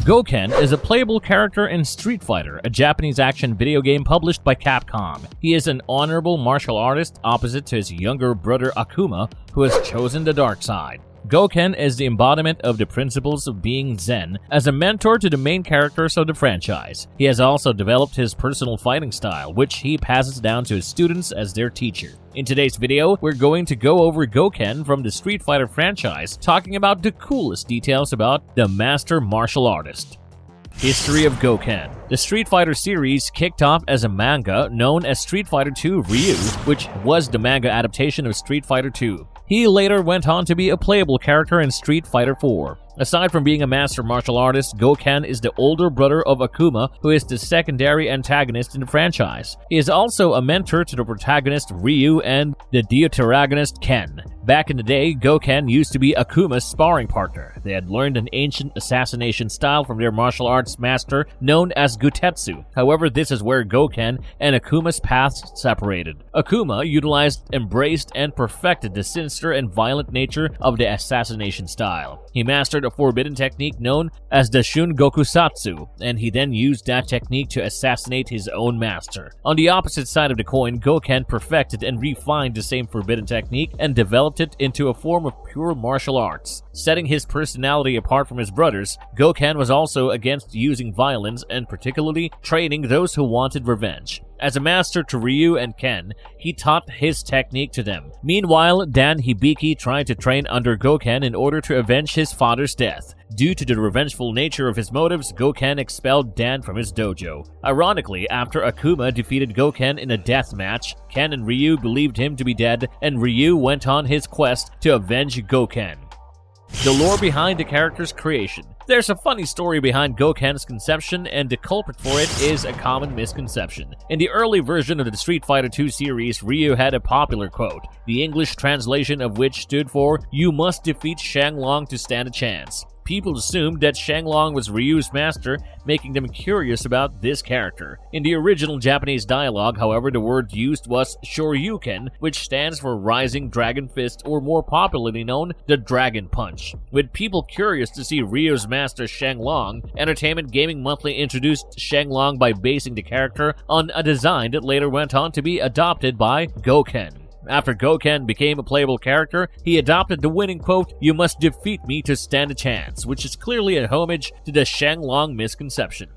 Gouken is a playable character in Street Fighter, a Japanese action video game published by Capcom. He is an honorable martial artist opposite to his younger brother Akuma, who has chosen the dark side. Gouken is the embodiment of the principles of being Zen as a mentor to the main characters of the franchise. He has also developed his personal fighting style, which he passes down to his students as their teacher. In today's video, we're going to go over Gouken from the Street Fighter franchise, talking about the coolest details about the master martial artist. History of Gouken. The Street Fighter series kicked off as a manga known as Street Fighter II Ryu, which was the manga adaptation of Street Fighter II. He later went on to be a playable character in Street Fighter IV. Aside from being a master martial artist, Gouken is the older brother of Akuma, who is the secondary antagonist in the franchise. He is also a mentor to the protagonist Ryu and the deuteragonist Ken. Back in the day, Gouken used to be Akuma's sparring partner. They had learned an ancient assassination style from their martial arts master known as Gutetsu. However, this is where Gouken and Akuma's paths separated. Akuma utilized, embraced, and perfected the sinister and violent nature of the assassination style. He mastered a forbidden technique known as the Shungokusatsu, and he then used that technique to assassinate his own master. On the opposite side of the coin, Gouken perfected and refined the same forbidden technique and developed it into a form of pure martial arts. Setting his personality apart from his brothers, Gouken was also against using violence and particularly training those who wanted revenge. As a master to Ryu and Ken, he taught his technique to them. Meanwhile, Dan Hibiki tried to train under Gouken in order to avenge his father's death. Due to the revengeful nature of his motives, Gouken expelled Dan from his dojo. Ironically, after Akuma defeated Gouken in a death match, Ken and Ryu believed him to be dead, and Ryu went on his quest to avenge Gouken. The lore behind the character's creation. There's a funny story behind Gouken's conception, and the culprit for it is a common misconception. In the early version of the Street Fighter II series, Ryu had a popular quote, the English translation of which stood for, "You must defeat Shenlong to stand a chance." People assumed that Shenlong was Ryu's master, making them curious about this character. In the original Japanese dialogue, however, the word used was Shoryuken, which stands for Rising Dragon Fist, or more popularly known, the Dragon Punch. With people curious to see Ryu's master Shenlong, Entertainment Gaming Monthly introduced Shenlong by basing the character on a design that later went on to be adopted by Gouken. After Gouken became a playable character, he adopted the winning quote, "You must defeat me to stand a chance," which is clearly a homage to the Shenlong misconception.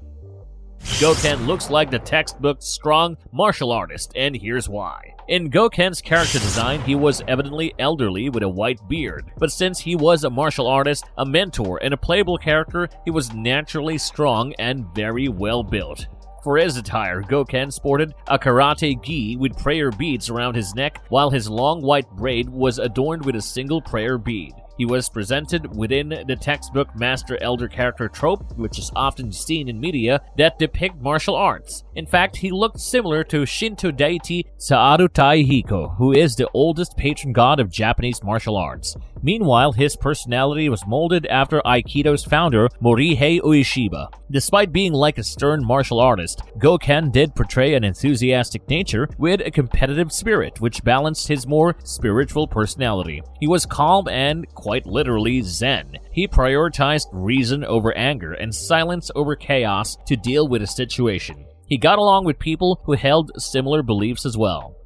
Gouken looks like the textbook strong martial artist, and here's why. In Gouken's character design, he was evidently elderly with a white beard, but since he was a martial artist, a mentor, and a playable character, he was naturally strong and very well built. For his attire, Gouken sported a karate gi with prayer beads around his neck, while his long white braid was adorned with a single prayer bead. He was presented within the textbook master-elder character trope, which is often seen in media that depict martial arts. In fact, he looked similar to Shinto deity Saaru Taihiko, who is the oldest patron god of Japanese martial arts. Meanwhile, his personality was molded after Aikido's founder, Morihei Ueshiba. Despite being like a stern martial artist, Gouken did portray an enthusiastic nature with a competitive spirit, which balanced his more spiritual personality. He was calm and, quite literally, zen. He prioritized reason over anger and silence over chaos to deal with a situation. He got along with people who held similar beliefs as well.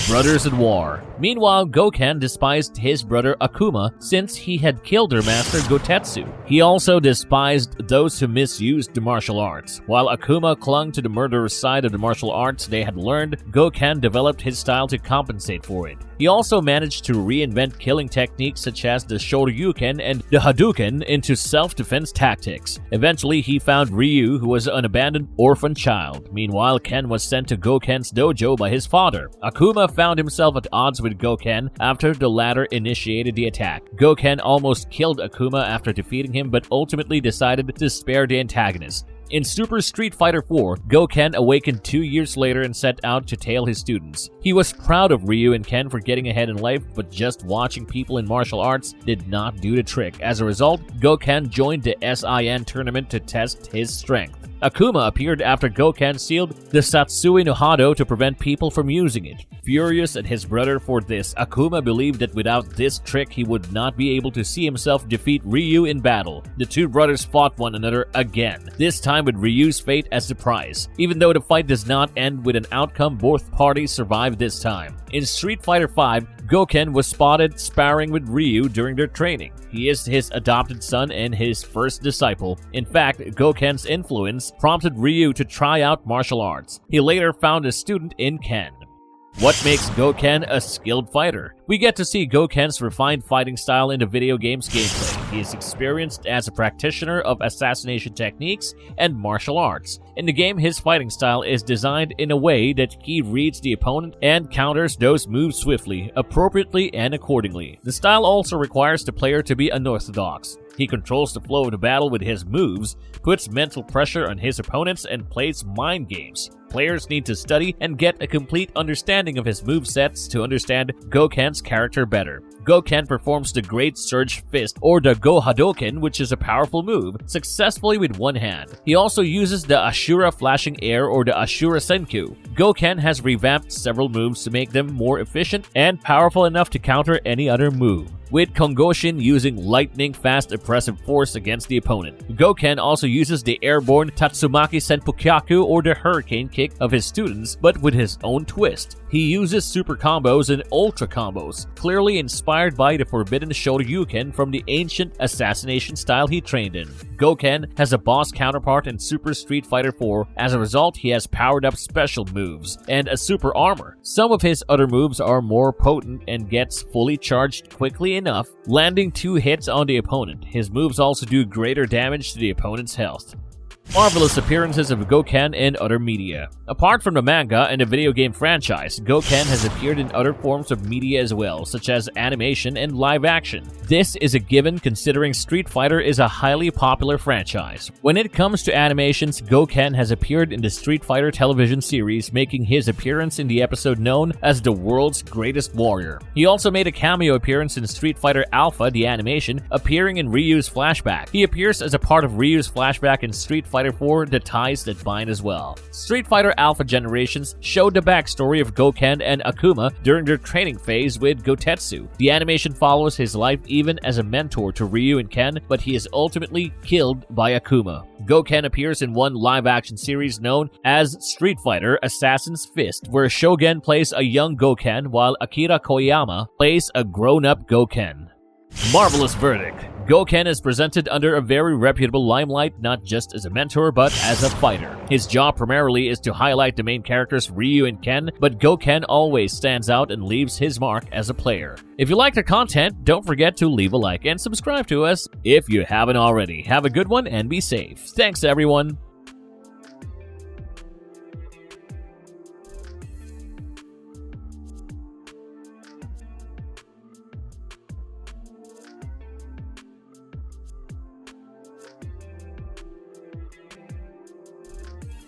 Brothers in War. Meanwhile, Gouken despised his brother Akuma since he had killed their master Gutetsu. He also despised those who misused the martial arts. While Akuma clung to the murderous side of the martial arts they had learned, Gouken developed his style to compensate for it. He also managed to reinvent killing techniques such as the Shoryuken and the Hadouken into self-defense tactics. Eventually, he found Ryu, who was an abandoned orphan child. Meanwhile, Ken was sent to Gouken's dojo by his father. Akuma found himself at odds with Gouken after the latter initiated the attack. Gouken almost killed Akuma after defeating him, but ultimately decided to spare the antagonist. In Super Street Fighter IV, Gouken awakened 2 years later and set out to tail his students. He was proud of Ryu and Ken for getting ahead in life, but just watching people in martial arts did not do the trick. As a result, Gouken joined the SIN tournament to test his strength. Akuma appeared after Gouken sealed the Satsui no Hado to prevent people from using it. Furious at his brother for this, Akuma believed that without this trick he would not be able to see himself defeat Ryu in battle. The two brothers fought one another again, this time with Ryu's fate as the prize. Even though the fight does not end with an outcome, both parties survived this time. In Street Fighter V, Gouken was spotted sparring with Ryu during their training. He is his adopted son and his first disciple. In fact, Gouken's influence prompted Ryu to try out martial arts. He later found a student in Ken. What makes Gouken a skilled fighter? We get to see Gouken's refined fighting style in the video game's gameplay. He is experienced as a practitioner of assassination techniques and martial arts. In the game, his fighting style is designed in a way that he reads the opponent and counters those moves swiftly, appropriately, and accordingly. The style also requires the player to be unorthodox. He controls the flow of the battle with his moves, puts mental pressure on his opponents, and plays mind games. Players need to study and get a complete understanding of his movesets to understand Gouken's character better. Gouken performs the Great Surge Fist, or the Go Hadoken, which is a powerful move, successfully with one hand. He also uses the Ashura Flashing Air, or the Ashura Senku. Gouken has revamped several moves to make them more efficient and powerful enough to counter any other move, with Kongoshin using lightning-fast oppressive force against the opponent. Gouken also uses the airborne Tatsumaki Senpukyaku, or the Hurricane Kick, of his students, but with his own twist. He uses super combos and ultra combos, clearly inspired by the forbidden Shoryuken from the ancient assassination style he trained in. Gouken has a boss counterpart in Super Street Fighter IV. As a result, he has powered-up special moves and a super armor. Some of his other moves are more potent and gets fully charged quickly enough, landing 2 hits on the opponent. His moves also do greater damage to the opponent's health. Marvelous appearances of Gouken in other media. Apart from the manga and the video game franchise, Gouken has appeared in other forms of media as well, such as animation and live action. This is a given considering Street Fighter is a highly popular franchise. When it comes to animations, Gouken has appeared in the Street Fighter television series, making his appearance in the episode known as The World's Greatest Warrior. He also made a cameo appearance in Street Fighter Alpha, the animation, appearing in Ryu's flashback. He appears as a part of Ryu's flashback in Street Fighter IV, The Ties That Bind as well. Street Fighter Alpha Generations showed the backstory of Gouken and Akuma during their training phase with Gotetsu. The animation follows his life even as a mentor to Ryu and Ken, but he is ultimately killed by Akuma. Gouken appears in one live-action series known as Street Fighter Assassin's Fist, where Shogun plays a young Gouken while Akira Koyama plays a grown-up Gouken. Marvelous verdict. Gouken is presented under a very reputable limelight, not just as a mentor, but as a fighter. His job primarily is to highlight the main characters Ryu and Ken, but Gouken always stands out and leaves his mark as a player. If you like the content, don't forget to leave a like and subscribe to us if you haven't already. Have a good one and be safe. Thanks, everyone.